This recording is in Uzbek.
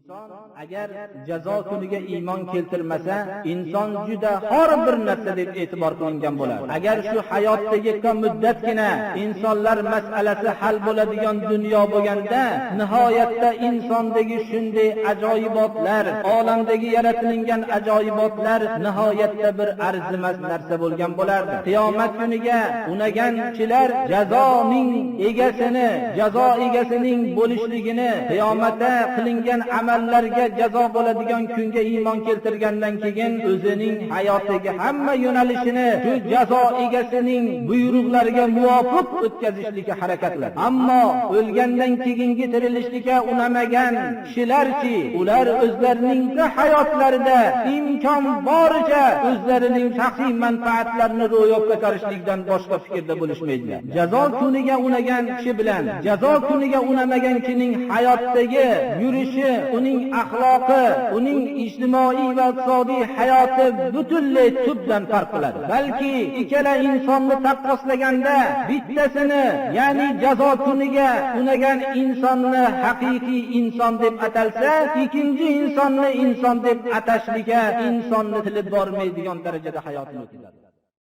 Inson agar jazo kuniga iymon keltirmasa, inson juda xor bir narsa deb e'tibor qilingan bo'ladi. Agar shu hayotdagi muddatgina insonlar masalasi hal bo'ladigan dunyo bo'lganda, nihoyatda insondagi shunday ajoyibotlar, olamdagi yaratilingan ajoyibotlar nihoyatda bir arzimas narsa bo'lgan bo'lardi. Qiyomat kuniga unagan kishilar jazo egasining bo'lishligini, qiyomatda qilingan amallarga jazo bo'ladigan kunga iymon keltirgandan keyin o'zining hayotidagi hamma yo'nalishini shu jazo egasining buyruqlariga muvofiq o'tkazishlikka harakat qiladi. Ammo o'lgandan keyingi tirilishlikka unamagan kishilarchi, ular o'zlarining hayotlarida imkon boricha o'zlarining shaxsiy manfaatlarini ro'yobga chiqarishlikdan boshqa fikrda bo'lishmaydilar. Jazo kuniga unagan kishi bilan jazo kuniga unamagan kishining hayotdagi yurishi, uning axloqi, uning ijtimoiy va iqtisodiy hayoti butunlay tubdan farq qiladi. Balki ikkala insonni taqqoslaganda bittasini, ya'ni jazo kuniga unagan insonni haqiqiy inson deb atalsa, ikkinchi insonni inson deb atashlikka insonni tili bormaydigan darajada hayotini o'tkazadi.